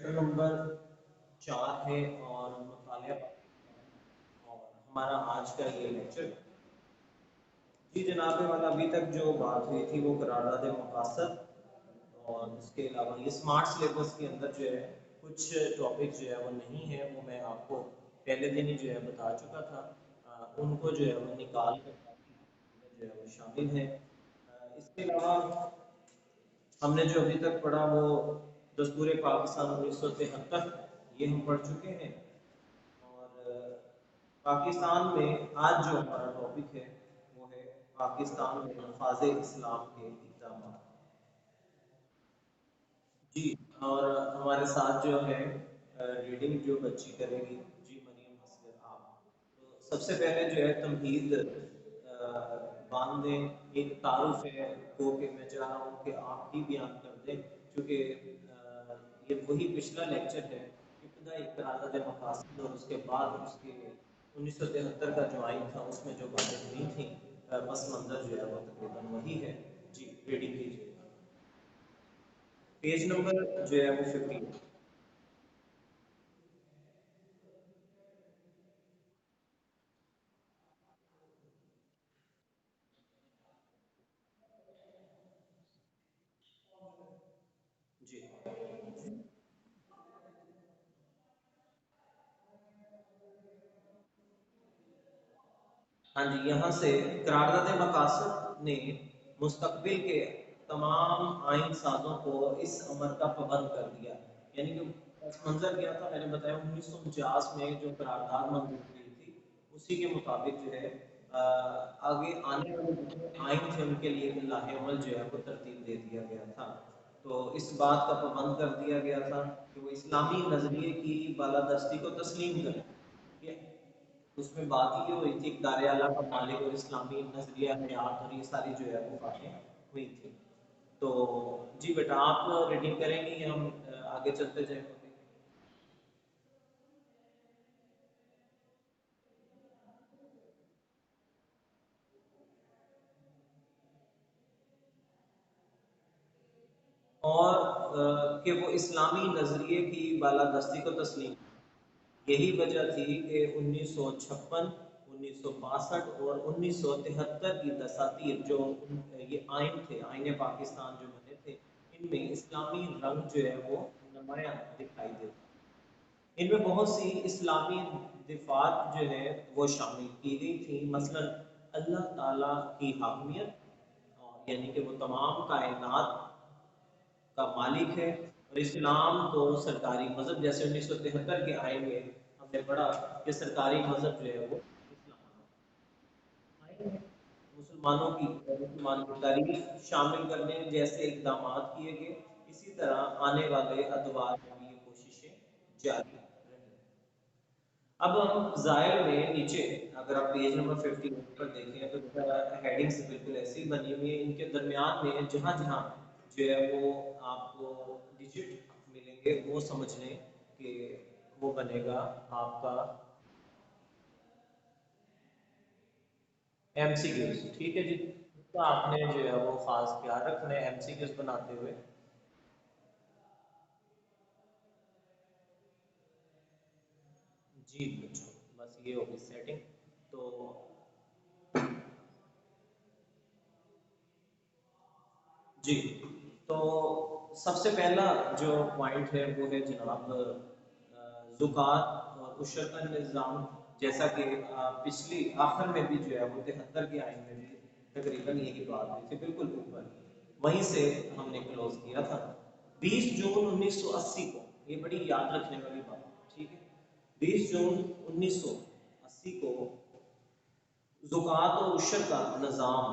Chapter number 4 ہے اور مطالعہ اور ہمارا آج کا یہ لیکچر۔ جی جناب والا، ابھی تک جو بات ہوئی تھی وہ قرارداد مقاصد اور اس کے علاوہ یہ اسمارٹ سلیبس کے اندر جو ہے کچھ ٹاپک جو ہے وہ نہیں ہے، وہ میں آپ کو پہلے دن ہی جو ہے بتا چکا تھا۔ ان کو جو ہے وہ نکال کر جو ہے وہ شامل ہے۔ اس کے علاوہ ہم نے جو ابھی تک پڑھا وہ دستور پاکستان 1973 یہ ہم پڑھ چکے ہیں، اور پاکستان میں آج جو ہمارا ٹاپک ہے وہ ہے پاکستان میں نفاذ اسلام کے اقدامات۔ جی، اور ہمارے ساتھ جو ہے ریڈنگ جو بچی کرے گی جی مریم اصغر آپ، تو سب سے پہلے جو ہے تمہید باندھ دیں، ایک تعارف ہے کو کہ میں چاہ رہا ہوں کہ آپ ہی بیان کر دیں، کیونکہ یہ وہی پچھلا لیکچر ہے ابتدائی قرارداد مقاصد اور اس کے بعد اس کے 1973 کا جو آئین تھا اس میں جو باتیں ہوئی تھیں، پس منظر جو ہے وہ تقریباً وہی ہے۔ جی ریڈنگ کیجیے، پیج نمبر جو ہے وہ 50۔ جی ہاں جی، یہاں سے قرارداد مقاصد نے مستقبل کے تمام آئین سازوں کو اس امر کا پابند کر دیا، یعنی کہ پس منظر کیا تھا میں نے بتایا 1949 میں جو قرارداد منظور ہوئی تھی اسی کے مطابق جو ہے آگے آنے والے جتنے آئین تھے ان کے لیے لاہ عمل جو ہے وہ ترتیب دے دیا گیا تھا۔ تو اس بات کا پابند کر دیا گیا تھا کہ وہ اسلامی نظریے کی بالادستی کو تسلیم کریں، ٹھیک ہے؟ اس میں بات یہ ہوئی تھی اقدار اعلیٰ کا مالک اور اسلامی نظریہ حیات اور یہ ساری جو ہے وہ باتیں ہوئی تھی۔ تو جی بیٹا آپ ریڈنگ کریں گی یا ہم آگے چلتے جائیں گے؟ اور کہ وہ اسلامی نظریے کی بالادستی کو تسلیم، یہی وجہ تھی کہ 1956، 1962 اور 1973 کی دساتیر جو یہ آئین تھے، آئین پاکستان جو بنے تھے، ان میں اسلامی رنگ جو ہے وہ نمایاں دکھائی دیتا۔ ان میں بہت سی اسلامی دفعات جو ہے وہ شامل کی گئی تھی، مثلا اللہ تعالیٰ کی حاکمیت، یعنی کہ وہ تمام کائنات کا مالک ہے، اور اسلام کو سرکاری مذہب، جیسے 1973 کے آئین میں ہم نے پڑھا کہ سرکاری مذہب جو ہے وہ اسلام آئین ہے۔ مسلمانوں کی مسلمان کی تاریخ شامل کرنے جیسے اقدامات کیے گئے، اسی طرح آنے والے ادوار میں بھی یہ کوششیں جاری رہیں۔ اب ہم ظاہر میں نیچے اگر آپ پیج نمبر 58 پر دیکھیں تو ہیڈنگز بالکل ایسی بنی ہوئی ہیں، ان کے درمیان میں جہاں جہاں جو ہے وہ آپ کو ڈیجٹ ملیں گے وہ سمجھ لیں کہ وہ بنے گا آپ کا ایم سی کیوز، ٹھیک ہے جی؟ اس کا آپ نے جو ہے وہ خاص خیال رکھنا ہے ایم سی کیوز بناتے ہوئے۔ جی بچوں، بس یہ ہوگی سیٹنگ۔ تو جی، تو سب سے پہلا جو پوائنٹ ہے وہ ہے جناب زکوٰۃ اور عشر کا نظام، جیسا کہ پچھلی آخر میں بھی جو ہے وہ 73 کے آئین میں بھی تقریباً یہی بات ہوئی تھی، بالکل اوپر وہیں سے ہم نے کلوز کیا تھا۔ 20 جون 1980 کو، یہ بڑی یاد رکھنے والی بات ہے، ٹھیک ہے؟ 20 جون 1980 کو زکوٰۃ و عشر کا نظام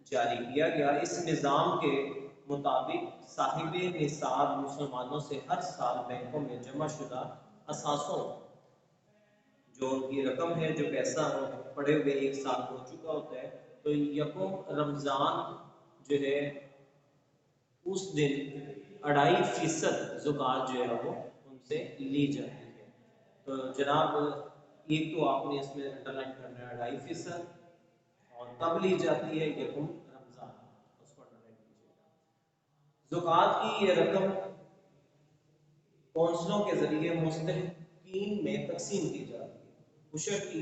جاری کیا گیا۔ اس نظام کے مطابق صاحب نصاب مسلمانوں سے ہر سال بینکوں میں جمع شدہ اثاثوں جو ان کی رقم ہے، جو پیسہ پڑے ہوئے ایک سال ہو چکا ہوتا ہے، تو یکم رمضان جو ہے اس دن 2.5% زکوٰۃ جو ہے وہ ان سے لی جاتی ہے۔ تو جناب ایک تو آپ نے اس میں انڈر لائن کرنا ہے 2.5%، اور کب لی جاتی ہے؟ یکم رمضان، اس کو انڈر لائن کیجیے گا۔ زکوٰۃ کی یہ رقم کونسلوں کے ذریعے مستحقین میں تقسیم کی جاتی ہے۔ عشر کی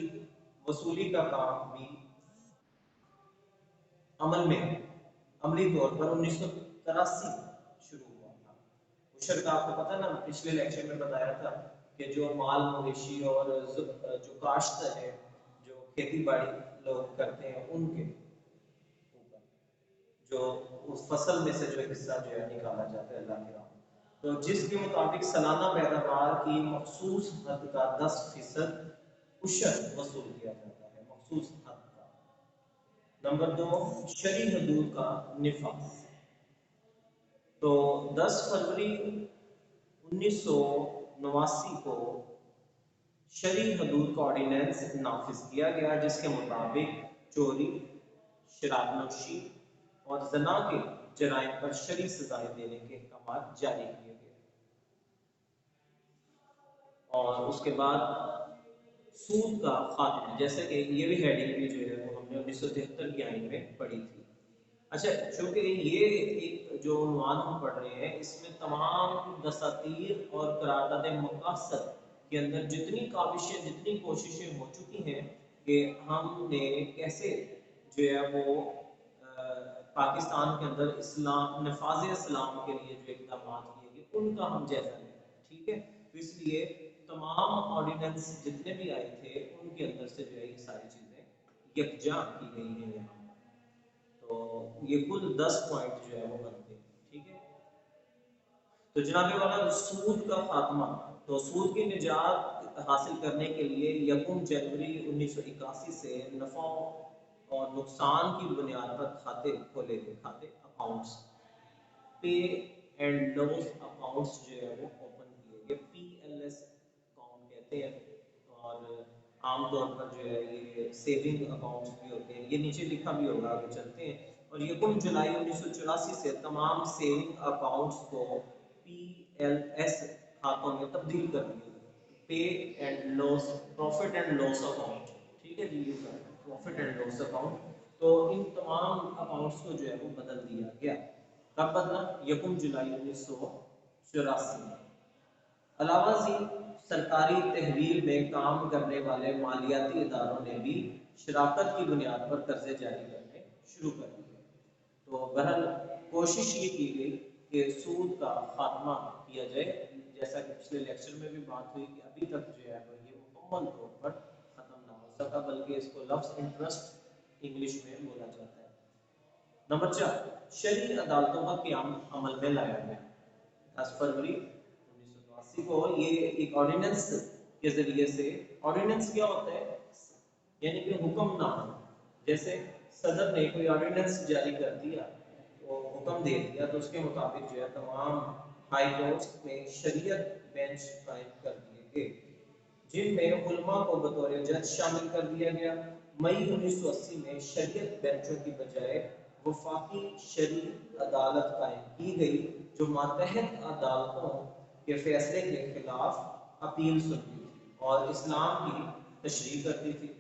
وصولی کا کام بھی عملی طور پر 1983 شروع ہوا تھا۔ عشر کا آپ کو پتہ نا، پچھلے لیکچر میں بتایا تھا کہ جو مال مویشی اور جو کاشت ہے، جو کھیتی باڑی لوگ کرتے ہیں، ان کے اوپر جو اس فصل میں سے جو حصہ جو ہے نکالا جاتا ہے اللہ کے راہ میں، تو جس کے مطابق سالانہ پیداوار کی مخصوص حد کا 10% عشر وصول کیا جاتا ہے، مخصوص حد کا۔ نمبر 2، شرعی حدود کا نفاذ۔ تو 10 فروری 1989 کو شرعی حدود کا آرڈیننس نافذ کیا گیا، جس کے مطابق چوری، شراب نوشی اور زنا کے جرائم پر شرعی سزائیں دینے کے احکامات جاری کیے گئے۔ اور اس کے بعد سود کا خاتمہ، جیسے کہ یہ بھی ہیڈنگ بھی جو ہے وہ ہم نے 1973 کی آئین میں پڑھی تھی۔ اچھا، چونکہ یہ ایک جو عنوان ہم پڑھ رہے ہیں، اس میں تمام دساتیر اور قرارداد مقاصد کے اندر جتنی کاوشیں، جتنی کوششیں ہو چکی ہیں کہ ہم نے کیسے جو ہے وہ پاکستان کے اندر اسلام، نفاذ اسلام کے لیے جو اقدامات کیے گئے، ان کا ہم جائزہ لیں۔ ٹھیک ہے، تو اس لیے تمام آرڈیننس جتنے بھی آئے تھے، ان کے اندر سے جو ہے یہ ساری چیزیں یکجا کی گئی ہیں یہاں۔ تو یہ کل 10 پوائنٹ جو ہے وہ بنتے ہیں۔ ٹھیک ہے، تو جناب والا سود کا خاتمہ، تو سود کی نجات حاصل کرنے کے لیے 1 جنوری 1981 سے نفع اور نقصان کی بنیاد پر کھاتے کھولے گئے، کھاتے accounts, P and loss accounts جو ہے وہ اوپن کیے گئے، PLS اکاؤنٹ کہتے ہیں، اور عام طور پر جو ہے یہ سیونگ اکاؤنٹس بھی ہوتے ہیں، یہ نیچے لکھا بھی ہوگا، آگے چلتے ہیں۔ اور 1 جولائی 1984 سے تمام سیونگ اکاؤنٹس کو PLS کھاتوں میں تبدیل کر دیا گیا، P and loss, profit and loss account. ٹھیک ہے جی، یہ پروفٹ اینڈ لاس اکاؤنٹ، تو ان تمام اکاؤنٹس کو جو ہے وہ بدل دیا گیا۔ کب بدلا؟ 1 جولائی 1984 میں۔ علاوہ ازیں سرکاری تحویل میں کام کرنے والے مالیاتی اداروں نے بھی شراکت کی بنیاد پر قرضے جاری کرنے شروع کر دیے۔ تو بہرحال کوشش یہ کی گئی کہ سود کا خاتمہ کیا جائے، جیسا کہ پچھلے لیکچر میں بھی بات ہوئی کہ ابھی تک جو ہے وہ یہ مکمل طور پر ختم نہ ہو سکا، بلکہ اس کو لفظ انٹرسٹ انگلش میں بولا جاتا ہے۔ نمبر 4، شرعی عدالتوں کا قیام عمل میں لایا گیا۔ 10 فروری 1989 کو یہ ایک آرڈیننس کے ذریعے سے، آرڈیننس کیا ہوتا ہے؟ یعنی کہ حکم نامہ، جیسے صدر نے کوئی آرڈیننس جاری کر دیا، تو حکم دے دیا، تو اس کے مطابق جو ہے تمام ہائی کورٹس میں شریعت بینچ قائم کر دیے گئے، جن میں علماء کو بطور جج شامل کر دیا گیا۔ مئی 1980 میں شریعت بینچوں کی بجائے وفاقی شرعی عدالت قائم کی گئی، جو ماتحت عدالتوں کے فیصلے کے خلاف اپیل سنتی تھی اور اسلام کی تشریح کرتی تھی۔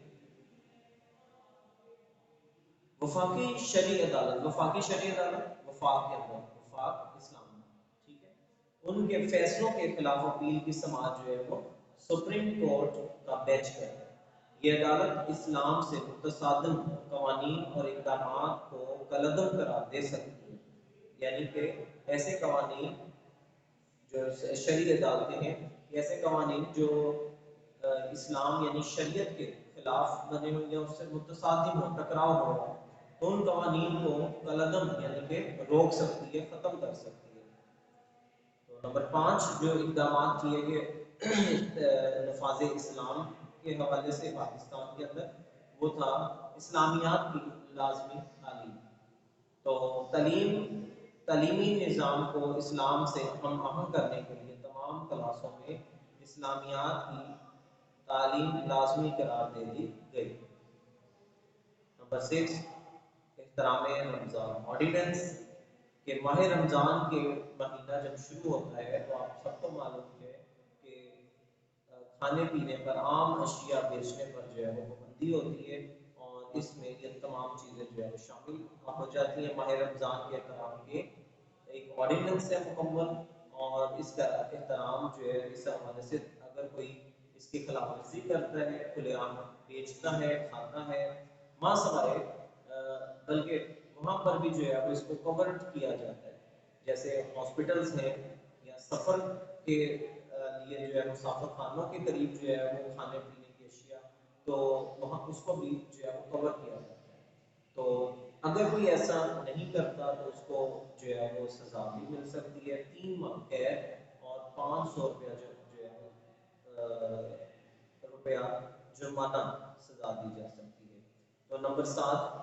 وفاقی شرعی عدالت، وفاقی شرعی عدالت وفاق کے اندر، وفاق اسلام میں، ٹھیک ہے، ان کے فیصلوں کے خلاف اپیل کی سماعت جو ہے وہ سپریم کورٹ کا بینچ ہے۔ یہ عدالت اسلام سے متصادم قوانین اور اقدامات کو کالعدم قرار دے سکتی ہے، یعنی کہ ایسے قوانین جو شرعی عدالتیں ہیں، ایسے قوانین جو اسلام یعنی شریعت کے خلاف بنے ہوئے ہیں، اس سے متصادم ہو، ٹکراؤ ہو، تو ان قوانین کو کالعدم یعنی کہ روک سکتی ہے، ختم کر سکتی ہے۔ تو نمبر 5 جو اقدامات کیے گئے نفاذ اسلام کے حوالے سے پاکستان کے اندر، وہ تھا اسلامیات کی لازمی تعلیم۔ تو تعلیمی نظام کو اسلام سے ہم آہنگ کرنے کے لیے تمام کلاسوں میں اسلامیات کی تعلیم لازمی قرار دے دی گئی۔ نمبر 6 احترام رمضان آرڈیننس، کہ ماہ رمضان کے مہینہ جب شروع ہوتا ہے تو آپ سب کو معلوم ہے کہ کھانے پینے پر، عام اشیاء بیچنے پر جو ہے وہ پابندی ہوتی ہے، اور اس میں یہ تمام چیزیں جو ہے وہ شامل ہو جاتی ہیں۔ ماہ رمضان کے احترام کے ایک آرڈیننس ہے مکمل، اور اس کا احترام جو ہے اس حوالے سے اگر کوئی اس کی خلاف ورزی کرتا ہے، کھلے عام بیچتا ہے، کھاتا ہے، ماں سوائے بلکہ وہاں پر بھی جو ہے اب اس کو کورڈ کیا جاتا ہے، جیسے ہاسپٹلس ہیں یا سفر کے لیے جو ہے مسافر خانوں کے قریب جو ہے وہ کھانے پینے کی اشیاء، تو وہاں اس کو بھی جو ہے وہ کور کیا جاتا ہے۔ تو اگر کوئی ایسا نہیں کرتا تو اس کو جو ہے وہ سزا بھی مل سکتی ہے، 3 ماہ قید اور 500 روپیہ جو ہے روپیہ جرمانہ سزا دی جا سکتی ہے۔ تو نمبر 7،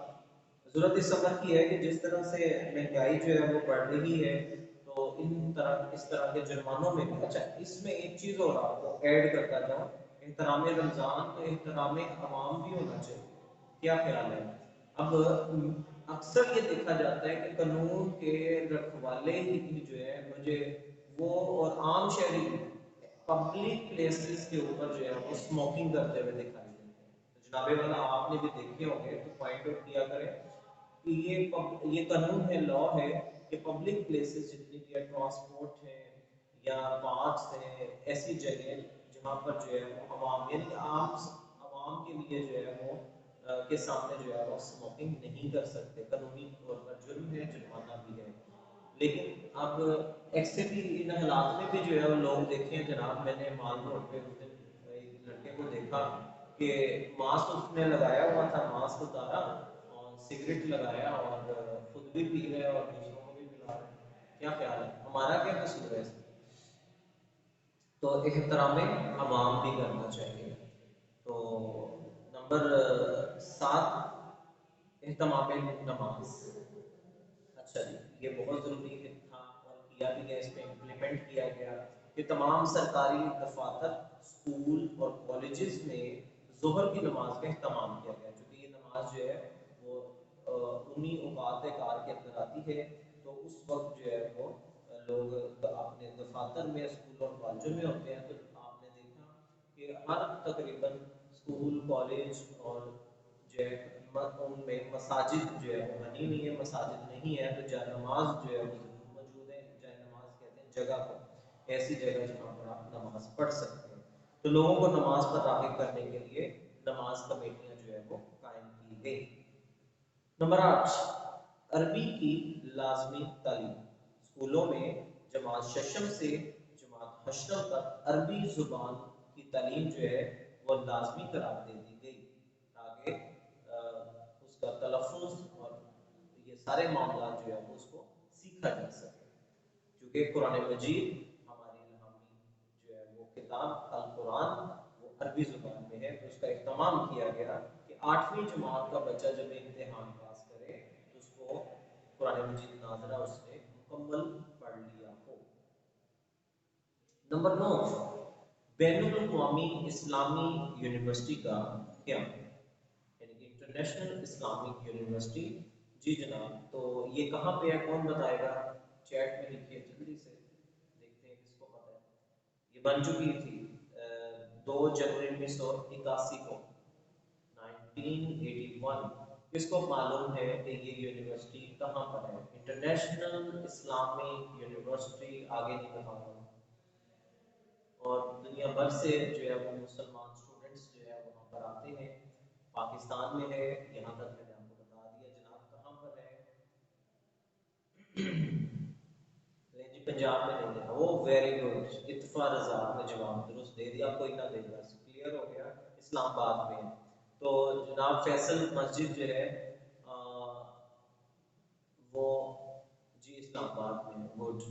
ضرورت اس سفر کی ہے کہ جس طرح سے مہنگائی جو ہے وہ بڑھ رہی ہے، تو اس طرح کے جرمانوں میں بھی، اچھا اس میں ایک چیز اور آپ کو ایڈ کرتا جاؤں، احترام رمضان تو احترام عوام بھی ہونا چاہیے، کیا خیال ہے؟ اب اکثر یہ دیکھا جاتا ہے کہ قانون کے رکھوالے ہی جو ہے مجھے وہ اور عام شہری پبلک پلیسز کے اوپر جو ہے وہ اسموکنگ کرتے ہوئے دکھائی دیتے ہیں۔ تو جناب والا آپ نے بھی دیکھے ہوں گے، تو پوائنٹ آؤٹ کیا کریں کہ یہ قانون ہے، لا ہے کہ پبلک پلیسز جتنی بھی ہے، ٹرانسپورٹ ہے یا پارکس ہیں، ایسی جگہ جہاں پر جو ہے وہ عوام یعنی عوام کے لیے جو ہے وہ کے سامنے جو ہے وہ اسموکنگ نہیں کر سکتے، قانونی طور پر جرم ہے، جرمانہ بھی ہے۔ لیکن اب ایسے بھی ان حالات میں بھی جو ہے وہ لوگ دیکھیں جناب، میں نے مال روڈ پہ اس دن ایک لڑکے کو دیکھا کہ ماسک اس نے لگایا ہوا تھا، ماسک اتارا اور سگریٹ لگایا اور خود بھی پی رہے اور دوسروں کو بھی پلا رہے۔ کیا خیال ہے، ہمارا کیا قصور ہے اس میں؟ تو احترام عوام بھی کرنا چاہیے۔ تو نمبر 7، اہتمام نماز۔ اچھا جی، یہ بہت ضروری تھا اور کیا بھی گیا، اس پہ امپلیمنٹ کیا گیا کہ تمام سرکاری دفاتر، اسکول اور کالجز میں ظہر کی نماز کا اہتمام کیا گیا، کیونکہ یہ نماز جو ہے وہ انہی اوقات کار کے اندر آتی ہے، تو اس وقت جو ہے وہ لوگ اپنے دفاتر میں، اسکول اور کالجوں میں ہوتے ہیں، تو آپ نے دیکھا کہ ہر تقریباً اسکول، کالج اور جو ہے ان میں مساجد جو ہے وہ بنی ہوئی ہے، مساجد نہیں ہے تو جائے نماز جو ہے وہ موجود ہے، جائے نماز کہتے ہیں جگہ کو، ایسی جگہ جہاں پر آپ نماز پڑھ سکتے ہیں۔ تو لوگوں کو نماز پر راغب کرنے کے لیے نماز کمیٹیاں جو ہے وہ قائم کی گئی۔ نمبر 8، عربی کی لازمی تعلیم۔ اسکولوں میں جماعت ششم سے جماعت حشرم تک عربی زبان کی تعلیم جو ہے وہ لازمی قرار دے دی گئی، تاکہ اس کا تلفظ اور یہ سارے معاملات جو ہے وہ اس کو سیکھا جا سکے، کیونکہ قرآن مجید ہماری الہامی جو ہے وہ کتاب القرآن وہ عربی زبان میں ہے، تو اس کا اہتمام کیا گیا کہ 8ویں جماعت کا بچہ جب امتحان پاس کرے تو اس کو قرآن مجید ناظرہ اس نے مکمل پڑھ لیا ہو۔ نمبر 9، بین الاقوامی اسلامی یونیورسٹی کا قیام، یعنی کہ انٹرنیشنل اسلامک یونیورسٹی۔ جی جناب، تو یہ کہاں پہ ہے، کون بتائے گا؟ چیٹ میں لکھیے جلدی سے، دیکھتے ہیں کس کو پتا ہے۔ یہ بن چکی تھی 2 جنوری 1981 کو، 1981۔ کس کو معلوم ہے کہ یہ یونیورسٹی کہاں پر ہے؟ انٹرنیشنل اسلامک یونیورسٹی، آگے نہیں بتاؤں گا، اور دنیا بھر سے جو ہے وہ مسلمان اسٹوڈنٹس جو ہے وہاں پر آتے ہیں، پاکستان میں ہے، یہاں تک میں نے آپ کو بتا دیا جناب کہاں پر ہے۔ نہیں جی، پنجاب میں نہیں ہے وہ، ویری گڈ، اتفا رضا نے جواب درست دے دیا، کوئی نہ دے گا، کلیئر ہو گیا، اسلام آباد میں۔ تو جناب فیصل مسجد جو ہے وہ، جی اسلام آباد میں، گڈ۔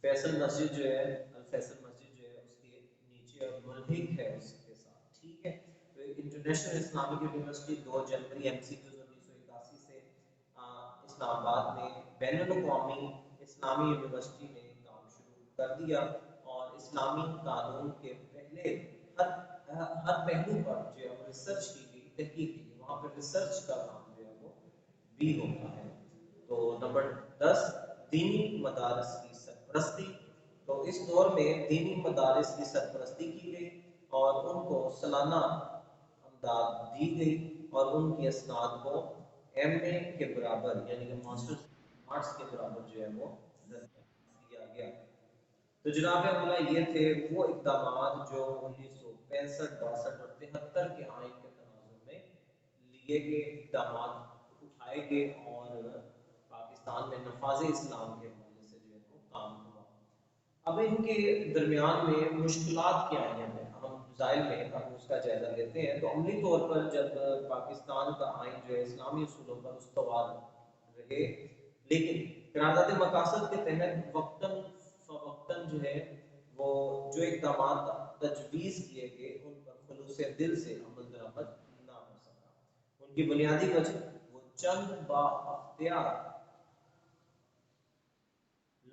فیصل مسجد جو ہے، الفیصل مسجد جو ہے اس کے نیچے اور ملحق ہے اس کے ساتھ، ٹھیک ہے۔ تو انٹرنیشنل اسلامک یونیورسٹی 2 جنوری، MCQs 1981 سے اسلام آباد میں بین الاقوامی اسلامی یونیورسٹی نے کام شروع کر دیا، اور اسلامی قانون کے پہلے ہر پہلو پر جو ہے ریسرچ کی گئی، تحقیق کی گئی، وہاں پہ ریسرچ کا کام جو ہے وہ بھی ہوتا ہے۔ تو نمبر 10، دینی مدارس کی سرپرستی۔ تو اس دور میں دینی مدارس کی سرپرستی کی گئی اور ان کو سالانہ امداد دی گئی، اور ان کی اسناد کو MA کے برابر، یعنی کہ ماسٹرز آرٹس کے برابر جو ہے وہ درجہ دیا گیا۔ تو جناب والا یہ تھے وہ اقدامات جو 1965 62 اور 73 کے آئین کے تناظر میں لیے گئے اقدامات اٹھائے گئے اور پاکستان میں نفاذ اسلام کے حوالے سے جو ہے وہ کام ہوا۔ اب ان کے درمیان میں مشکلات کیا ہیں، ہم مسائل میں اب اس کا جائزہ لیتے ہیں۔ تو عملی طور پر جب پاکستان کا آئین جو ہے اسلامی اصولوں پر استوار رہے، لیکن قرارداد مقاصد کے تحت وقتاً فوقتاً جو ہے وہ جو اقدامات تجویز کیے گئے ان پر خلوص دل سے عمل درآمد نہ ہو سکا۔ ان کی بنیادی وجہ وہ چند با اختیار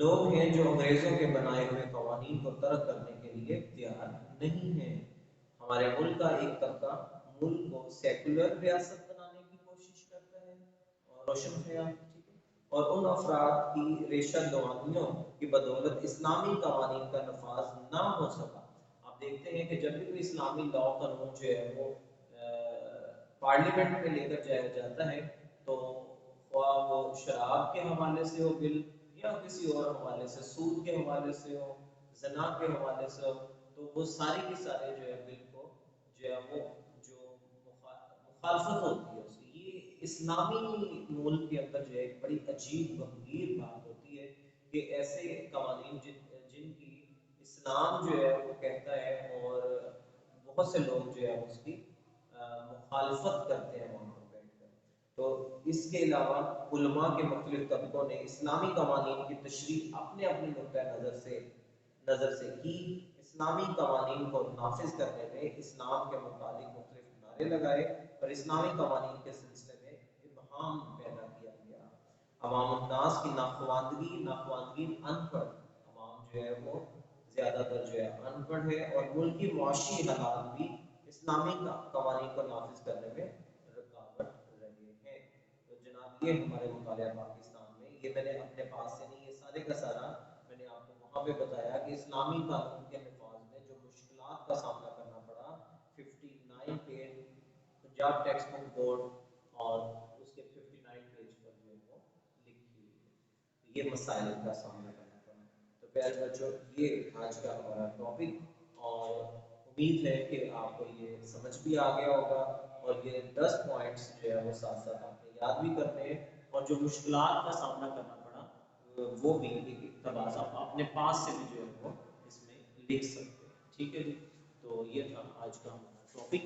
لوگ ہیں جو انگریزوں کے بنائے ہوئے قوانین کو ترک کرنے کے لیے تیار نہیں ہیں۔ ہمارے ملک کا ایک طبقہ ملک کو سیکولر ریاست بنانے کی کوشش کرتا ہے اور روشن خیال، اور ان افراد کی ریشہ دوانیوں کی بدولت اسلامی قوانین کا نفاذ نہ ہو سکا۔ آپ دیکھتے ہیں کہ جب بھی کوئی اسلامی لاء قانون جو ہے وہ پارلیمنٹ میں لے کر جایا جاتا ہے تو خواہ وہ شراب کے حوالے سے ہو بل، یا کسی اور حوالے سے، سود کے حوالے سے ہو، زنا کے حوالے سے ہو، تو وہ سارے کے سارے جو ہے بل کو جو ہے وہ جو مخالفت ہوتی ہے اس کی، یہ اسلامی ملک کے اندر جو ہے ایک بڑی عجیب گمگیر بات ہوتی ہے کہ ایسے قوانین جن کی اسلام جو ہے وہ کہتا ہے اور بہت سے لوگ جو ہے اس کی مخالفت کرتے ہیں وہاں پر بیٹھ کر۔ تو اس کے علاوہ علماء کے مختلف طبقوں نے اسلامی قوانین کی تشریح اپنے اپنے نقطۂ نظر سے کی۔ اسلامی قوانین کو نافذ کرنے میں اسلام کے متعلق مختلف نعرے لگائے اور اسلامی قوانین کے سلسلے میں ابہام پیدا کیا گیا۔ عوام الناس کی ناخواندگی ان پڑھ عوام جو ہے وہ زیادہ تر جو ہے ان پڑھ ہے، اور ملکی معاشی حالات بھی اسلامی قوانین کو نافذ کرنے میں رکاوٹ رہے ہیں۔ تو جناب یہ ہمارے مطالعہ پاکستان میں، یہ میں نے اپنے پاس سے نہیں، یہ سارے کا سارا میں نے آپ کو وہاں پہ بتایا کہ اسلامی قانون کے نفاذ میں جو مشکلات کا سامنا کرنا پڑا، 59 page Punjab text book board اور اس کے 59 پیج پر جو ہے وہ لکھی ہوئی ہے، یہ مسائل کا سامنا کرنا پڑا۔ تو پیارے بچوں، یہ آج کا ہمارا ٹاپک، اور امید ہے کہ آپ کو یہ سمجھ بھی آ گیا ہوگا، اور یہ 10 پوائنٹس جو ہے وہ ساتھ ساتھ آپ نے یاد بھی کرنے ہیں، اور جو مشکلات کا سامنا کرنا پڑا وہ بھی ایک اقتباس آپ اپنے پاس سے بھی جو ہے وہ اس میں لکھ سکتے ہیں۔ ٹھیک ہے جی، تو یہ تھا آج کا ہمارا ٹاپک۔